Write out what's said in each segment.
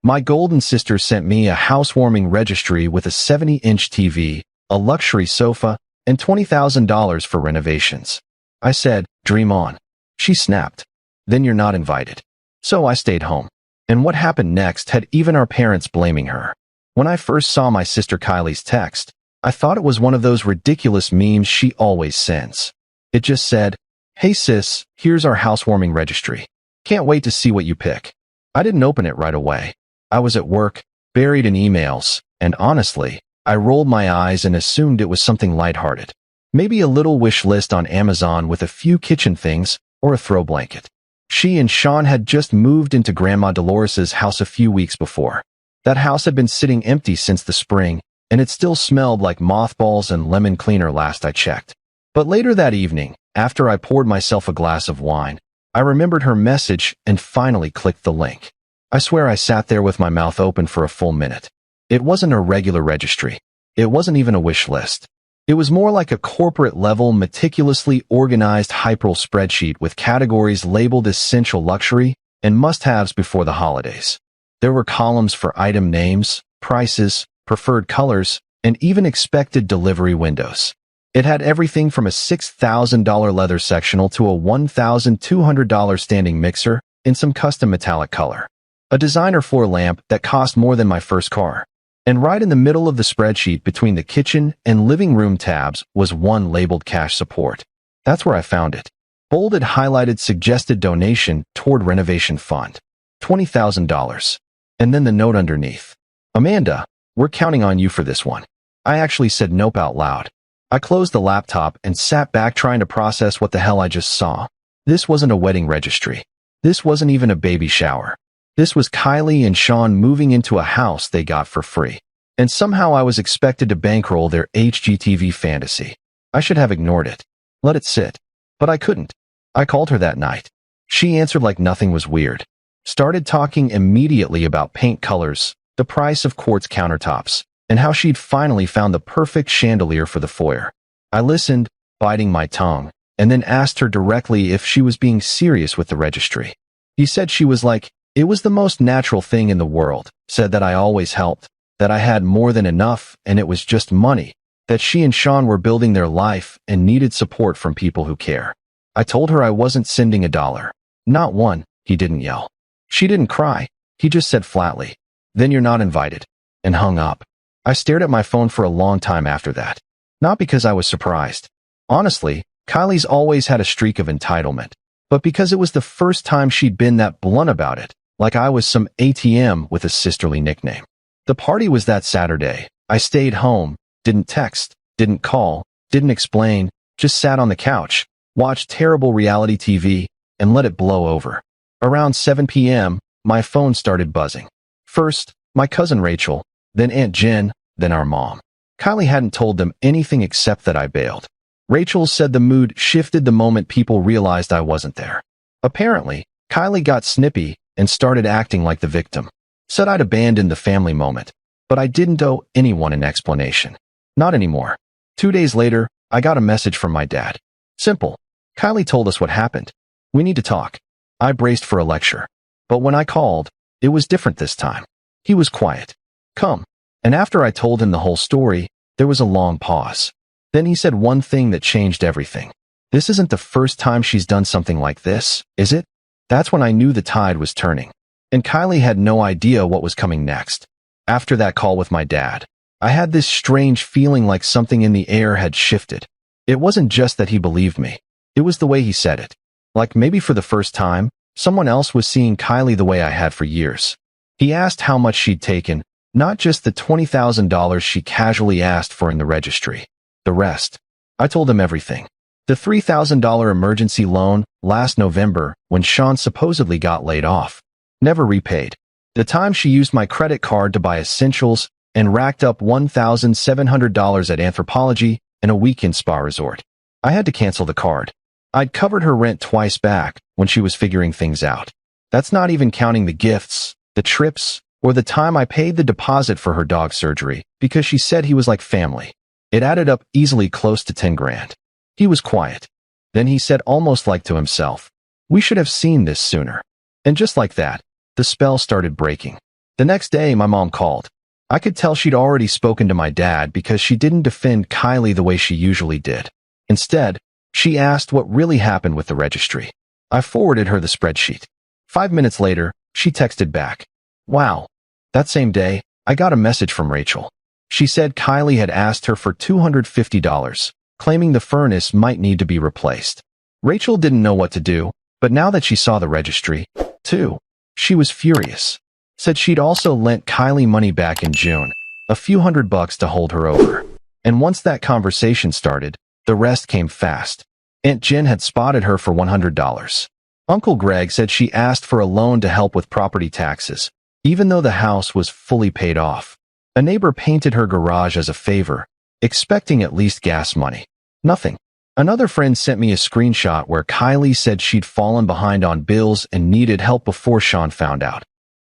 My golden sister sent me a housewarming registry with a 70-inch TV, a luxury sofa, and $20,000 for renovations. I said, dream on. She snapped. Then you're not invited. So I stayed home. And what happened next had even our parents blaming her. When I first saw my sister Kylie's text, I thought it was one of those ridiculous memes she always sends. It just said, "Hey sis, here's our housewarming registry. Can't wait to see what you pick." I didn't open it right away. I was at work, buried in emails, and honestly, I rolled my eyes and assumed it was something lighthearted. Maybe a little wish list on Amazon with a few kitchen things or a throw blanket. She and Sean had just moved into Grandma Dolores's house a few weeks before. That house had been sitting empty since the spring, and it still smelled like mothballs and lemon cleaner last I checked. But later that evening, after I poured myself a glass of wine, I remembered her message and finally clicked the link. I swear I sat there with my mouth open for a full minute. It wasn't a regular registry. It wasn't even a wish list. It was more like a corporate-level, meticulously organized hyperl spreadsheet with categories labeled essential luxury and must-haves before the holidays. There were columns for item names, prices, preferred colors, and even expected delivery windows. It had everything from a $6,000 leather sectional to a $1,200 standing mixer in some custom metallic color. A designer floor lamp that cost more than my first car. And right in the middle of the spreadsheet between the kitchen and living room tabs was one labeled cash support. That's where I found it. Bolded highlighted suggested donation toward renovation fund. $20,000. And then the note underneath. Amanda, we're counting on you for this one. I actually said nope out loud. I closed the laptop and sat back trying to process what the hell I just saw. This wasn't a wedding registry. This wasn't even a baby shower. This was Kylie and Sean moving into a house they got for free. And somehow I was expected to bankroll their HGTV fantasy. I should have ignored it. Let it sit. But I couldn't. I called her that night. She answered like nothing was weird. Started talking immediately about paint colors, the price of quartz countertops, and how she'd finally found the perfect chandelier for the foyer. I listened, biting my tongue, and then asked her directly if she was being serious with the registry. He said she was like, it was the most natural thing in the world, said that I always helped, that I had more than enough and it was just money, that she and Sean were building their life and needed support from people who care. I told her I wasn't sending a dollar. Not one, he didn't yell. She didn't cry. He just said flatly, "Then you're not invited," and hung up. I stared at my phone for a long time after that. Not because I was surprised. Honestly, Kylie's always had a streak of entitlement, but because it was the first time she'd been that blunt about it, like I was some ATM with a sisterly nickname. The party was that Saturday. I stayed home, didn't text, didn't call, didn't explain, just sat on the couch, watched terrible reality TV, and let it blow over. Around 7 p.m., my phone started buzzing. First, my cousin Rachel, then Aunt Jen, then our mom. Kylie hadn't told them anything except that I bailed. Rachel said the mood shifted the moment people realized I wasn't there. Apparently, Kylie got snippy and started acting like the victim. Said I'd abandoned the family moment, but I didn't owe anyone an explanation. Not anymore. 2 days later, I got a message from my dad. Simple. Kylie told us what happened. We need to talk. I braced for a lecture. But when I called, it was different this time. He was quiet. Come. And after I told him the whole story, there was a long pause. Then he said one thing that changed everything. This isn't the first time she's done something like this, is it? That's when I knew the tide was turning. And Kylie had no idea what was coming next. After that call with my dad, I had this strange feeling like something in the air had shifted. It wasn't just that he believed me. It was the way he said it. Like maybe for the first time, someone else was seeing Kylie the way I had for years. He asked how much she'd taken, not just the $20,000 she casually asked for in the registry. The rest. I told him everything. The $3,000 emergency loan last November when Sean supposedly got laid off. Never repaid. The time she used my credit card to buy essentials and racked up $1,700 at Anthropology and a weekend spa resort. I had to cancel the card. I'd covered her rent twice back when she was figuring things out. That's not even counting the gifts, the trips, or the time I paid the deposit for her dog surgery because she said he was like family. It added up easily close to 10 grand. He was quiet. Then he said almost like to himself, "We should have seen this sooner." And just like that, the spell started breaking. The next day, my mom called. I could tell she'd already spoken to my dad because she didn't defend Kylie the way she usually did. Instead, she asked what really happened with the registry. I forwarded her the spreadsheet. 5 minutes later, she texted back. Wow. That same day, I got a message from Rachel. She said Kylie had asked her for $250, claiming the furnace might need to be replaced. Rachel didn't know what to do, but now that she saw the registry, too, she was furious. Said she'd also lent Kylie money back in June, a few $100 to hold her over. And once that conversation started, the rest came fast. Aunt Jen had spotted her for $100. Uncle Greg said she asked for a loan to help with property taxes, even though the house was fully paid off. A neighbor painted her garage as a favor, expecting at least gas money. Nothing. Another friend sent me a screenshot where Kylie said she'd fallen behind on bills and needed help before Sean found out.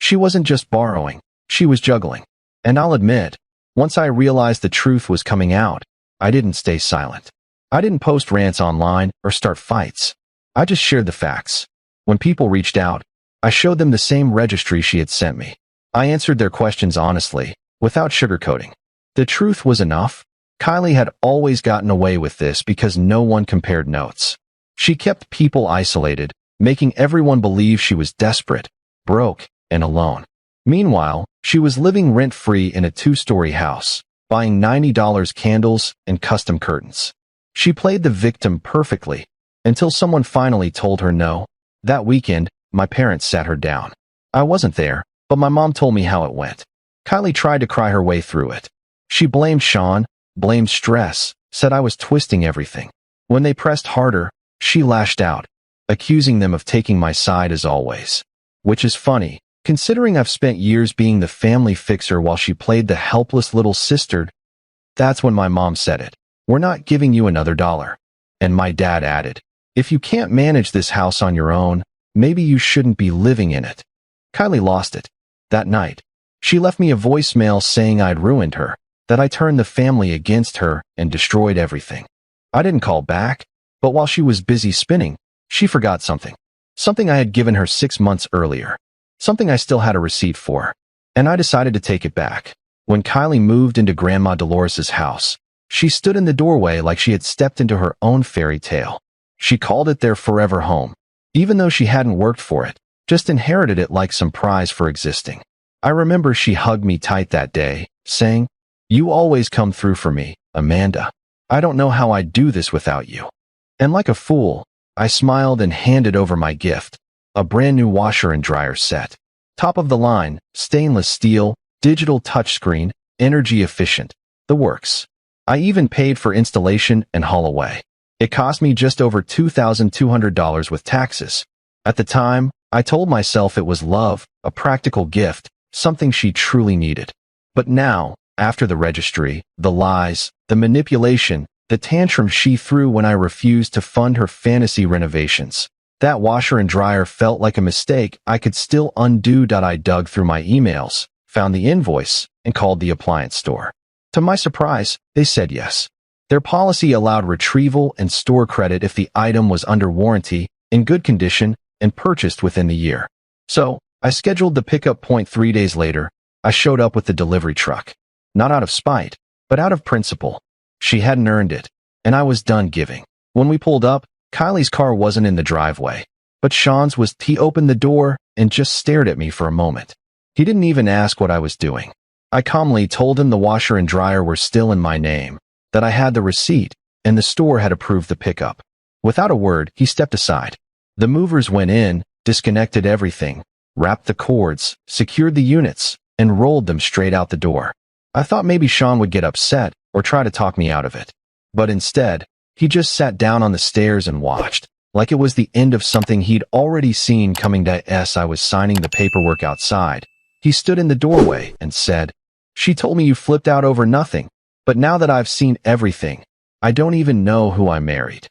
She wasn't just borrowing, she was juggling. And I'll admit, once I realized the truth was coming out, I didn't stay silent. I didn't post rants online or start fights. I just shared the facts. When people reached out, I showed them the same registry she had sent me. I answered their questions honestly, without sugarcoating. The truth was enough. Kylie had always gotten away with this because no one compared notes. She kept people isolated, making everyone believe she was desperate, broke, and alone. Meanwhile, she was living rent-free in a 2-story house, buying $90 candles and custom curtains. She played the victim perfectly, until someone finally told her no. That weekend, my parents sat her down. I wasn't there, but my mom told me how it went. Kylie tried to cry her way through it. She blamed Sean, blamed stress, said I was twisting everything. When they pressed harder, she lashed out, accusing them of taking my side as always. Which is funny, considering I've spent years being the family fixer while she played the helpless little sister. That's when my mom said it. We're not giving you another dollar. And my dad added, if you can't manage this house on your own, maybe you shouldn't be living in it. Kylie lost it. That night, she left me a voicemail saying I'd ruined her, that I turned the family against her and destroyed everything. I didn't call back, but while she was busy spinning, she forgot something. Something I had given her 6 months earlier. Something I still had a receipt for. And I decided to take it back. When Kylie moved into Grandma Dolores's house, she stood in the doorway like she had stepped into her own fairy tale. She called it their forever home, even though she hadn't worked for it, just inherited it like some prize for existing. I remember she hugged me tight that day, saying, "You always come through for me, Amanda. I don't know how I'd do this without you." And like a fool, I smiled and handed over my gift, a brand new washer and dryer set. Top of the line, stainless steel, digital touchscreen, energy efficient, the works. I even paid for installation and haul away. It cost me just over $2,200 with taxes. At the time, I told myself it was love, a practical gift, something she truly needed. But now, after the registry, the lies, the manipulation, the tantrum she threw when I refused to fund her fantasy renovations, that washer and dryer felt like a mistake I could still undo. I dug through my emails, found the invoice, and called the appliance store. To my surprise, they said yes. Their policy allowed retrieval and store credit if the item was under warranty, in good condition, and purchased within the year. So, I scheduled the pickup point 3 days later. I showed up with the delivery truck. Not out of spite, but out of principle. She hadn't earned it, and I was done giving. When we pulled up, Kylie's car wasn't in the driveway, but Sean's was. He opened the door and just stared at me for a moment. He didn't even ask what I was doing. I calmly told him the washer and dryer were still in my name, that I had the receipt, and the store had approved the pickup. Without a word, he stepped aside. The movers went in, disconnected everything, wrapped the cords, secured the units, and rolled them straight out the door. I thought maybe Sean would get upset or try to talk me out of it. But instead, he just sat down on the stairs and watched, like it was the end of something he'd already seen coming. As I was signing the paperwork outside, he stood in the doorway and said, "She told me you flipped out over nothing, but now that I've seen everything, I don't even know who I married."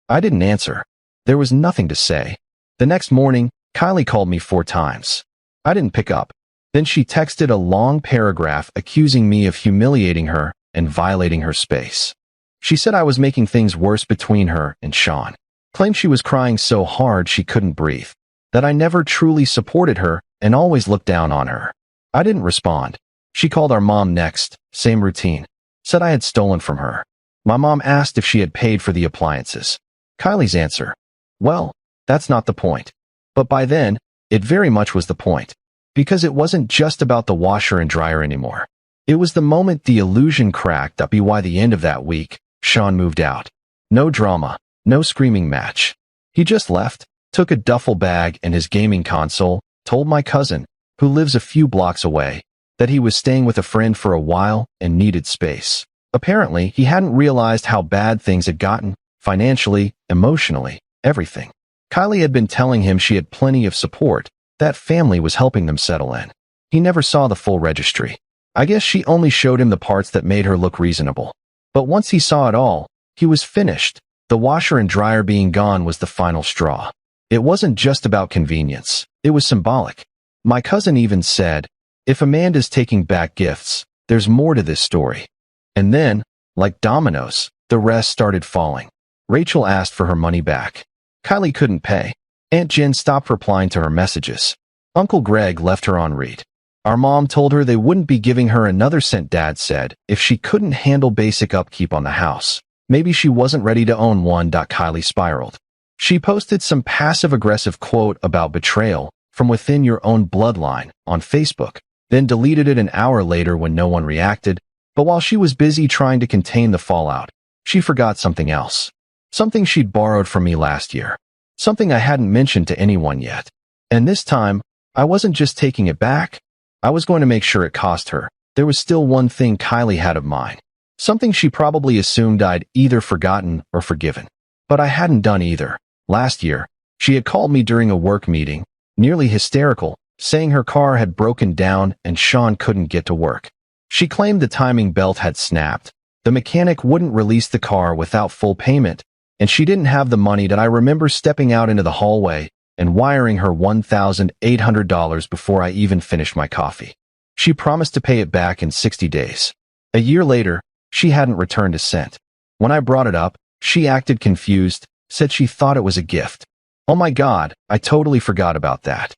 I didn't answer. There was nothing to say. The next morning, Kylie called me 4 times. I didn't pick up. Then she texted a long paragraph accusing me of humiliating her and violating her space. She said I was making things worse between her and Sean. Claimed she was crying so hard she couldn't breathe. That I never truly supported her and always looked down on her. I didn't respond. She called our mom next, same routine. Said I had stolen from her. My mom asked if she had paid for the appliances. Kylie's answer: well, that's not the point. But by then, it very much was the point. Because it wasn't just about the washer and dryer anymore. It was the moment the illusion cracked that by the end of that week, Sean moved out. No drama, no screaming match. He just left, took a duffel bag and his gaming console, told my cousin, who lives a few blocks away, that he was staying with a friend for a while and needed space. Apparently, he hadn't realized how bad things had gotten, financially, emotionally, everything. Kylie had been telling him she had plenty of support, that family was helping them settle in. He never saw the full registry. I guess she only showed him the parts that made her look reasonable. But once he saw it all, he was finished. The washer and dryer being gone was the final straw. It wasn't just about convenience. It was symbolic. My cousin even said, if Amanda's taking back gifts, there's more to this story. And then, like dominoes, the rest started falling. Rachel asked for her money back. Kylie couldn't pay. Aunt Jen stopped replying to her messages. Uncle Greg left her on read. Our mom told her they wouldn't be giving her another cent. Dad said if she couldn't handle basic upkeep on the house, maybe she wasn't ready to own one. Kylie spiraled. She posted some passive-aggressive quote about betrayal from within your own bloodline on Facebook, then deleted it an hour later when no one reacted. But while she was busy trying to contain the fallout, she forgot something else. Something she'd borrowed from me last year. Something I hadn't mentioned to anyone yet. And this time, I wasn't just taking it back. I was going to make sure it cost her. There was still one thing Kylie had of mine. Something she probably assumed I'd either forgotten or forgiven. But I hadn't done either. Last year, she had called me during a work meeting, nearly hysterical, saying her car had broken down and Sean couldn't get to work. She claimed the timing belt had snapped. The mechanic wouldn't release the car without full payment, and she didn't have the money. That I remember stepping out into the hallway and wiring her $1,800 before I even finished my coffee. She promised to pay it back in 60 days. A year later, she hadn't returned a cent. When I brought it up, she acted confused, said she thought it was a gift. Oh my God, I totally forgot about that.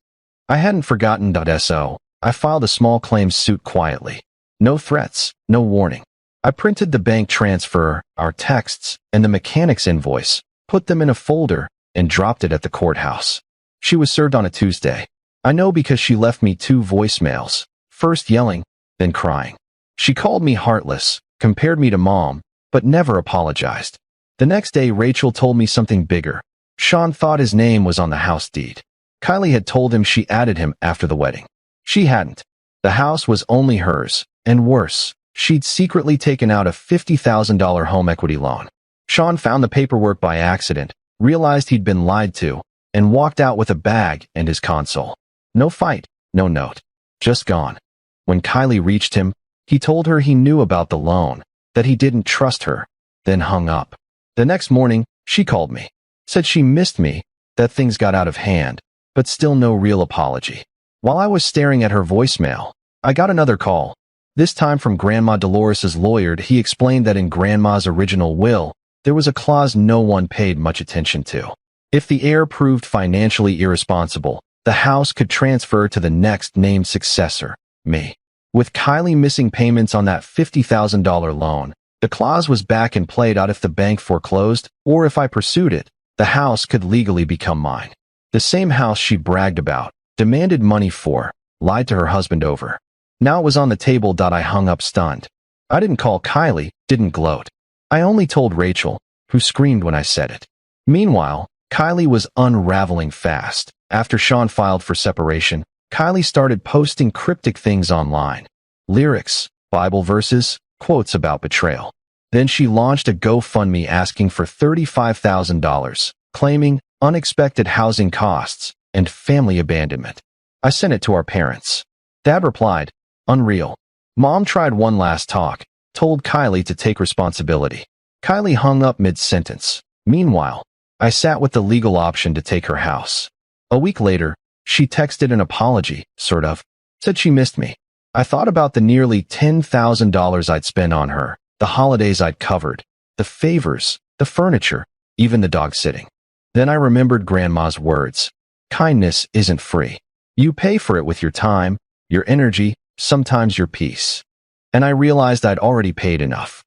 I hadn't forgotten. So, I filed a small claims suit quietly. No threats, no warning. I printed the bank transfer, our texts, and the mechanic's invoice, put them in a folder, and dropped it at the courthouse. She was served on a Tuesday. I know because she left me 2 voicemails, first yelling, then crying. She called me heartless, compared me to Mom, but never apologized. The next day, Rachel told me something bigger. Sean thought his name was on the house deed. Kylie had told him she added him after the wedding. She hadn't. The house was only hers, and worse, she'd secretly taken out a $50,000 home equity loan. Sean found the paperwork by accident, realized he'd been lied to, and walked out with a bag and his console. No fight, no note. Just gone. When Kylie reached him, he told her he knew about the loan, that he didn't trust her, then hung up. The next morning, she called me. Said she missed me, that things got out of hand, but still no real apology. While I was staring at her voicemail, I got another call. This time from Grandma Dolores's lawyer. He explained that in Grandma's original will, there was a clause no one paid much attention to. If the heir proved financially irresponsible, the house could transfer to the next named successor, me. With Kylie missing payments on that $50,000 loan, the clause was back in play. If the bank foreclosed, or if I pursued it, the house could legally become mine. The same house she bragged about, demanded money for, lied to her husband over. Now it was on the table. I hung up stunned. I didn't call Kylie, didn't gloat. I only told Rachel, who screamed when I said it. Meanwhile, Kylie was unraveling fast. After Sean filed for separation, Kylie started posting cryptic things online. Lyrics, Bible verses, quotes about betrayal. Then she launched a GoFundMe asking for $35,000, claiming unexpected housing costs and family abandonment. I sent it to our parents. Dad replied, "Unreal." Mom tried one last talk, told Kylie to take responsibility. Kylie hung up mid-sentence. Meanwhile, I sat with the legal option to take her house. A week later, she texted an apology, sort of. Said she missed me. I thought about the nearly $10,000 I'd spent on her, the holidays I'd covered, the favors, the furniture, even the dog sitting. Then I remembered Grandma's words. Kindness isn't free. You pay for it with your time, your energy, sometimes your peace. And I realized I'd already paid enough.